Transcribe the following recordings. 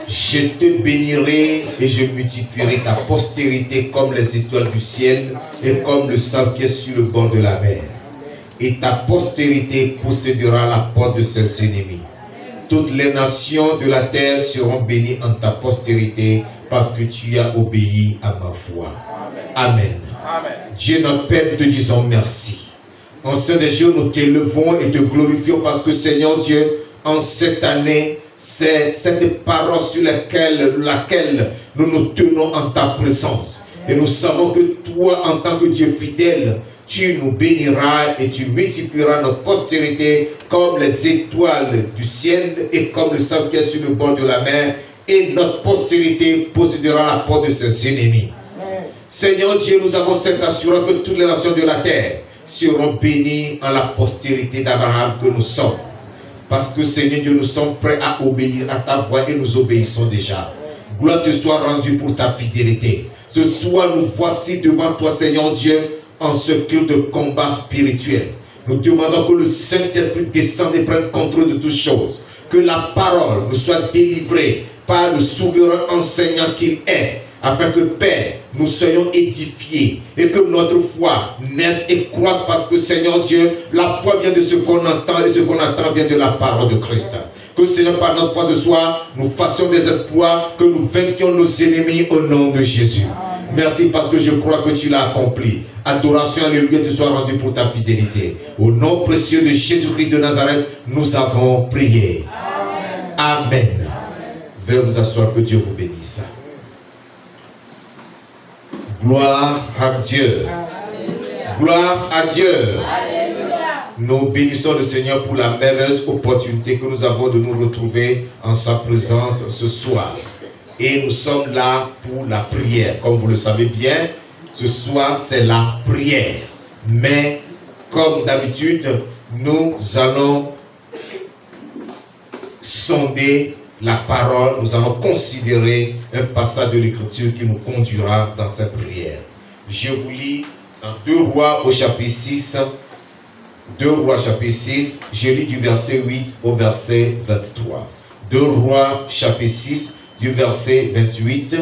Je te bénirai et je multiplierai ta postérité comme les étoiles du ciel et comme le sable qui est sur le bord de la mer. Et ta postérité possédera la porte de ses ennemis. Toutes les nations de la terre seront bénies en ta postérité parce que tu as obéi à ma voix. Amen. Amen. Dieu notre Père, nous te disons merci. En Saint des Dieu, nous t'élevons et te glorifions parce que Seigneur Dieu, en cette année, c'est cette parole sur laquelle nous nous tenons en ta présence. Et nous savons que toi, en tant que Dieu fidèle, tu nous béniras et tu multiplieras notre postérité comme les étoiles du ciel et comme le sable qui est sur le bord de la mer. Et notre postérité possédera la porte de ses ennemis. Seigneur Dieu, nous avons cette assurance que toutes les nations de la terre seront bénies en la postérité d'Abraham que nous sommes. Parce que Seigneur Dieu, nous sommes prêts à obéir à ta voix et nous obéissons déjà. Gloire te soit rendue pour ta fidélité. Ce soir, nous voici devant toi, Seigneur Dieu, en ce culte de combat spirituel. Nous demandons que le Saint-Esprit descende et prenne contrôle de toutes choses. Que la parole nous soit délivrée par le souverain enseignant qu'il est, afin que, Père, nous soyons édifiés et que notre foi naisse et croisse parce que, Seigneur Dieu, la foi vient de ce qu'on entend et ce qu'on entend vient de la parole de Christ. Que, Seigneur, par notre foi ce soir, nous fassions des espoirs, que nous vainquions nos ennemis au nom de Jésus. Merci parce que je crois que tu l'as accompli. Adoration, alléluia, te soit rendue pour ta fidélité. Au nom précieux de Jésus-Christ de Nazareth, nous avons prié. Amen. Amen. Veuillez vous asseoir, que Dieu vous bénisse. Gloire à Dieu. Alléluia. Gloire à Dieu. Alléluia. Nous bénissons le Seigneur pour la merveilleuse opportunité que nous avons de nous retrouver en sa présence ce soir. Et nous sommes là pour la prière. Comme vous le savez bien, ce soir c'est la prière. Mais comme d'habitude, nous allons sonder la parole, nous allons considérer un passage de l'Écriture qui nous conduira dans cette prière. Je vous lis dans 2 Rois au chapitre 6. 2 Rois chapitre 6, je lis du verset 8 au verset 23. 2 Rois chapitre 6, du verset 8,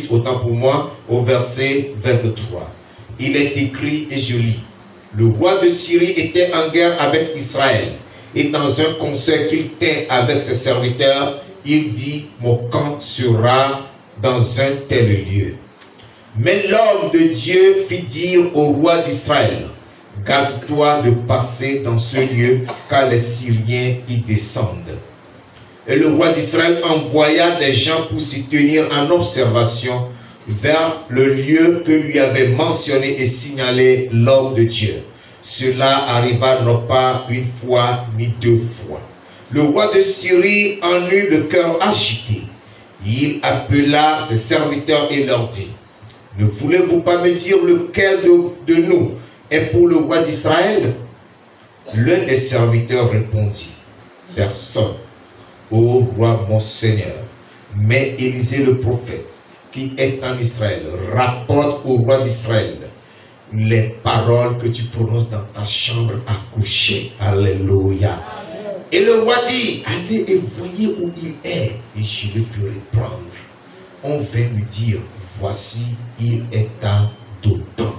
autant pour moi, au verset 23. Il est écrit, et je lis: le roi de Syrie était en guerre avec Israël. Et dans un conseil qu'il tint avec ses serviteurs, il dit: mon camp sera dans un tel lieu. Mais l'homme de Dieu fit dire au roi d'Israël: garde-toi de passer dans ce lieu, car les Syriens y descendent. Et le roi d'Israël envoya des gens pour s'y tenir en observation vers le lieu que lui avait mentionné et signalé l'homme de Dieu. Cela arriva non pas une fois ni 2 fois. Le roi de Syrie en eut le cœur agité. Il appela ses serviteurs et leur dit: ne voulez-vous pas me dire lequel de nous est pour le roi d'Israël? L'un des serviteurs répondit: personne, ô roi mon Seigneur. Mais Élisée le prophète, qui est en Israël, rapporte au roi d'Israël les paroles que tu prononces dans ta chambre à coucher. Alléluia. Et le roi dit: allez et voyez où il est, et je le ferai prendre. On vint lui dire: voici, il est à Dothan.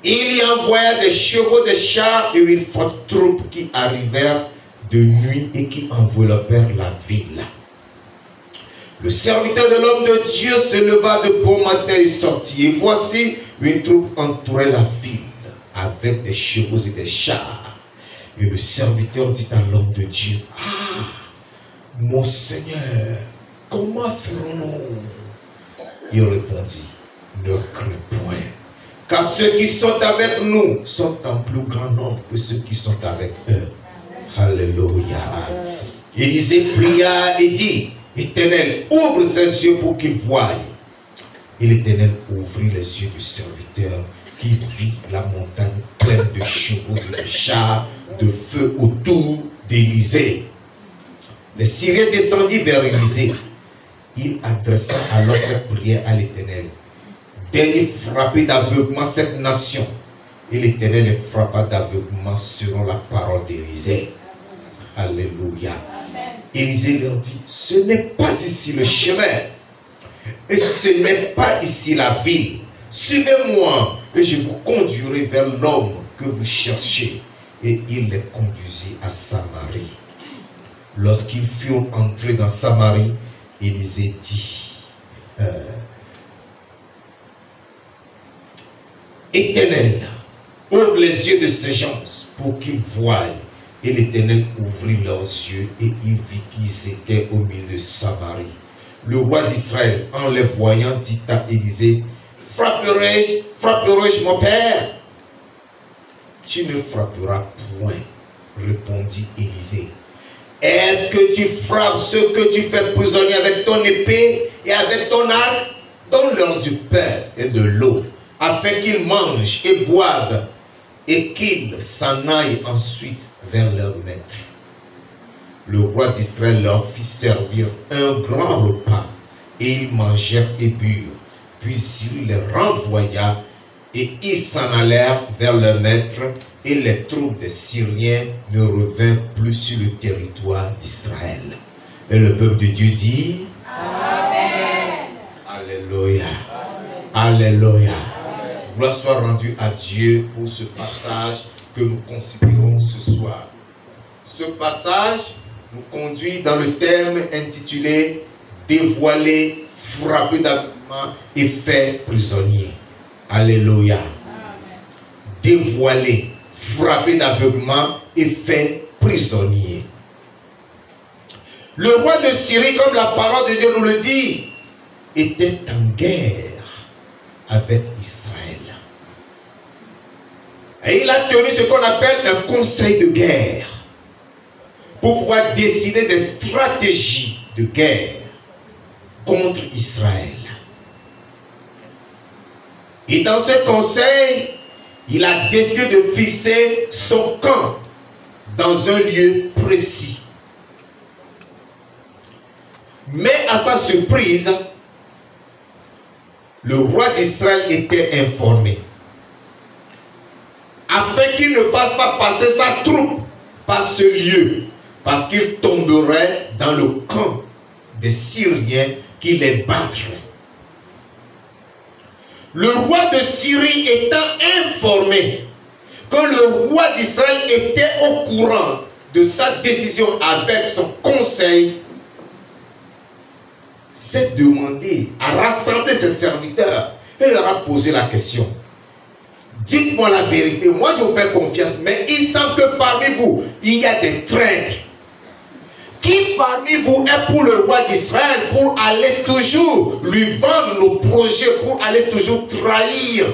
Il y envoya des chevaux, des chars et une forte troupe qui arrivèrent de nuit et qui enveloppèrent la ville. Le serviteur de l'homme de Dieu se leva de bon matin et sortit. Et voici, une troupe entourait la ville avec des chevaux et des chars. Et le serviteur dit à l'homme de Dieu: ah, mon Seigneur, comment ferons-nous? Il répondit: ne crains point, car ceux qui sont avec nous sont en plus grand nombre que ceux qui sont avec eux. Alléluia. Élisée pria et dit: Éternel, ouvre ses yeux pour qu'il voie. Et l'Éternel ouvrit les yeux du serviteur, qui vit la montagne pleine de chevaux et de chars de feu autour d'Élisée. Les Syriens descendirent vers Élisée. Il adressa alors cette prière à l'Éternel: daigne frapper d'aveuglement cette nation. Et l'Éternel les frappa d'aveuglement selon la parole d'Élisée. Alléluia. Élisée leur dit, ce n'est pas ici le chemin, et ce n'est pas ici la ville. Suivez-moi, et je vous conduirai vers l'homme que vous cherchez. Et il les conduisit à Samarie. Lorsqu'ils furent entrés dans Samarie, Élisée dit, Éternel, ouvre les yeux de ces gens pour qu'ils voient. Et l'Éternel ouvrit leurs yeux et il vit qu'ils étaient au milieu de Samarie. Le roi d'Israël, en les voyant, dit à Élisée, frapperai-je mon père? Tu ne frapperas point, répondit Élisée. Est-ce que tu frappes ceux que tu fais prisonniers avec ton épée et avec ton arc? Donne-leur du pain et de l'eau, afin qu'ils mangent et boivent, et qu'ils s'en aillent ensuite vers leur maître. Le roi d'Israël leur fit servir un grand repas, et ils mangèrent et burent. Puis il les renvoya, et ils s'en allèrent vers leur maître, et les troupes des Syriens ne revinrent plus sur le territoire d'Israël. Et le peuple de Dieu dit, Amen. Alléluia. Amen. Alléluia. Gloire soit rendue à Dieu pour ce passage que nous considérons ce soir. Ce passage nous conduit dans le thème intitulé « Dévoiler, frapper d'aveuglement et faire prisonnier ». Alléluia. Dévoiler, frapper d'aveuglement et faire prisonnier. Le roi de Syrie, comme la parole de Dieu nous le dit, était en guerre avec Israël. Et il a tenu ce qu'on appelle un conseil de guerre pour pouvoir décider des stratégies de guerre contre Israël. Et dans ce conseil, il a décidé de fixer son camp dans un lieu précis. Mais à sa surprise, le roi d'Israël était informé, afin qu'il ne fasse pas passer sa troupe par ce lieu, parce qu'il tomberait dans le camp des Syriens qui les battraient. Le roi de Syrie étant informé que le roi d'Israël était au courant de sa décision avec son conseil, s'est demandé à rassembler ses serviteurs et leur a posé la question. Dites-moi la vérité, moi je vous fais confiance, mais il semble que parmi vous, il y a des traîtres. Qui parmi vous est pour le roi d'Israël pour aller toujours lui vendre nos projets, pour aller toujours trahir,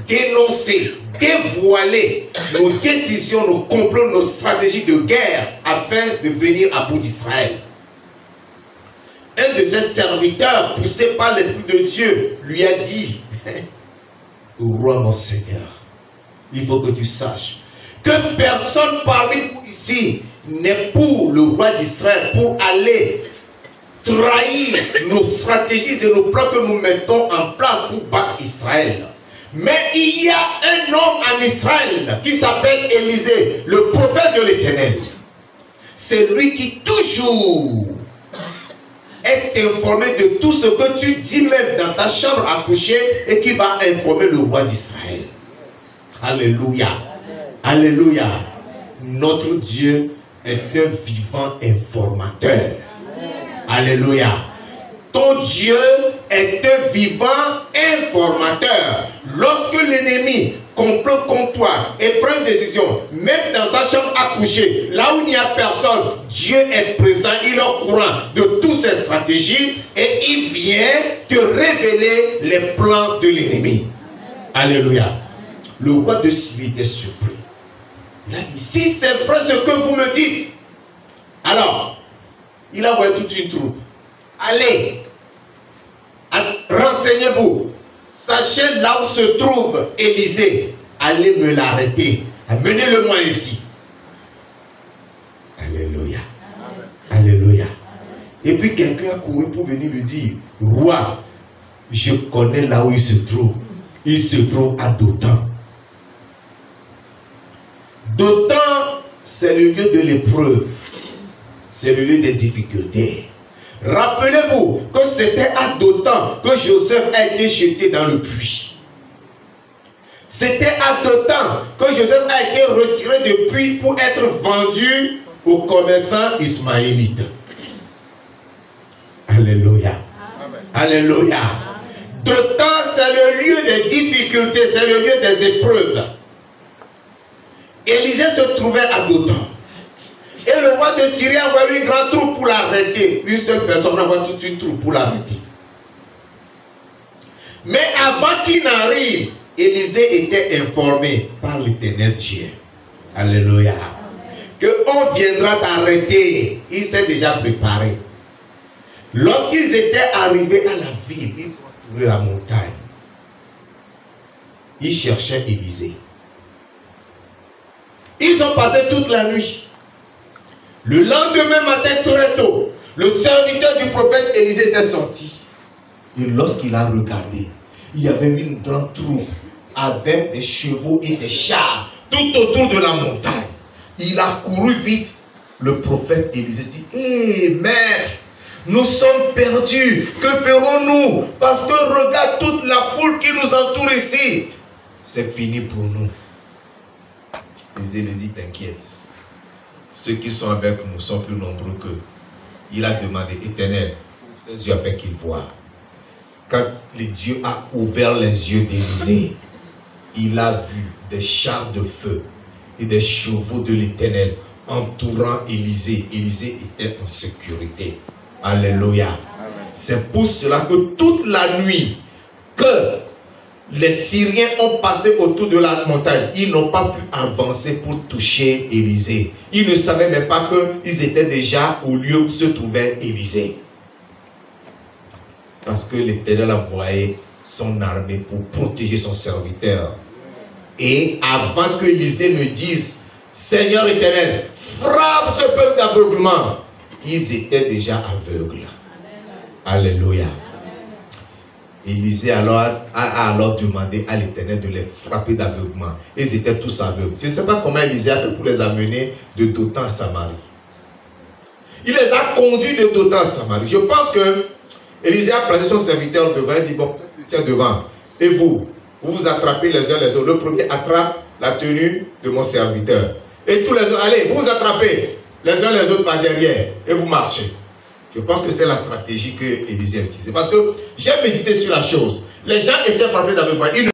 dénoncer, dévoiler nos décisions, nos complots, nos stratégies de guerre afin de venir à bout d'Israël? Un de ses serviteurs, poussé par l'Esprit de Dieu, lui a dit, roi mon Seigneur, il faut que tu saches que personne parmi vous ici n'est pour le roi d'Israël pour aller trahir nos stratégies et nos plans que nous mettons en place pour battre Israël. Mais il y a un homme en Israël qui s'appelle Élisée, le prophète de l'Éternel. C'est lui qui toujours est informé de tout ce que tu dis même dans ta chambre à coucher et qui va informer le roi d'Israël. Alléluia. Alléluia. Notre Dieu est un vivant informateur. Alléluia. Ton Dieu est un vivant informateur. Lorsque l'ennemi complote contre toi et prend une décision, même dans sa chambre à coucher, là où il n'y a personne, Dieu est présent, il est au courant de toutes ses stratégies et il vient te révéler les plans de l'ennemi. Alléluia. Le roi de Syrie était surpris. Il a dit, si c'est vrai ce que vous me dites, alors, il a envoyé toute une troupe. Allez, renseignez-vous. Sachez là où se trouve Élisée. Allez me l'arrêter. Amenez-le-moi ici. Alléluia. Alléluia. Et puis quelqu'un a couru pour venir lui dire, roi, je connais là où il se trouve. Il se trouve à Dothan. Dothan, c'est le lieu de l'épreuve. c'est le lieu des difficultés. Rappelez-vous que c'était à Dothan que Joseph a été jeté dans le puits. C'était à Dothan que Joseph a été retiré du puits pour être vendu aux commerçants ismaélites. Alléluia. Amen. Alléluia. Dothan, c'est le lieu des difficultés, c'est le lieu des épreuves. Élisée se trouvait à Dothan. Et le roi de Syrie a envoyé une grande troupe pour l'arrêter. Une seule personne envoie toute une troupe pour l'arrêter. Mais avant qu'il n'arrive, Élisée était informé par l'Éternel Dieu. Alléluia. Qu'on viendra t'arrêter. Il s'est déjà préparé. Lorsqu'ils étaient arrivés à la ville, ils ont trouvé la montagne. Ils cherchaient Élisée. Ils ont passé toute la nuit. Le lendemain matin très tôt, le serviteur du prophète Élisée était sorti. Et lorsqu'il a regardé, il y avait une grande troupe avec des chevaux et des chars tout autour de la montagne. Il a couru vite. Le prophète Élisée dit, hé maître, nous sommes perdus. Que ferons-nous? Parce que regarde toute la foule qui nous entoure ici. C'est fini pour nous. Élisée lui dit, t'inquiète. Ceux qui sont avec nous sont plus nombreux qu'eux. Il a demandé, Éternel, ouvre ses yeux afin qu'il voie. Quand le Dieu a ouvert les yeux d'Élisée, il a vu des chars de feu et des chevaux de l'Éternel entourant Élisée. Élisée était en sécurité. Alléluia. C'est pour cela que toute la nuit que les Syriens ont passé autour de la montagne, ils n'ont pas pu avancer pour toucher Élisée. Ils ne savaient même pas qu'ils étaient déjà au lieu où se trouvait Élisée. Parce que l'Éternel a envoyé son armée pour protéger son serviteur. Et avant que Élisée ne dise, Seigneur Éternel, frappe ce peuple d'aveuglement, ils étaient déjà aveugles. Alléluia. Élisée a alors demandé à l'Éternel de les frapper d'aveuglement. Ils étaient tous aveugles. Je ne sais pas comment Élisée a fait pour les amener de Dothan à Samarie. Il les a conduits de Dothan à Samarie. Je pense que Élisée a placé son serviteur devant. Il dit, bon, tiens devant. Et vous vous attrapez les uns les autres. Le premier attrape la tenue de mon serviteur. Et tous les autres, allez, vous vous attrapez les uns les autres par derrière. Et vous marchez. Je pense que c'est la stratégie que Élisée a utilisée. Parce que j'ai médité sur la chose. Les gens étaient frappés d'aveuglement. Ils ne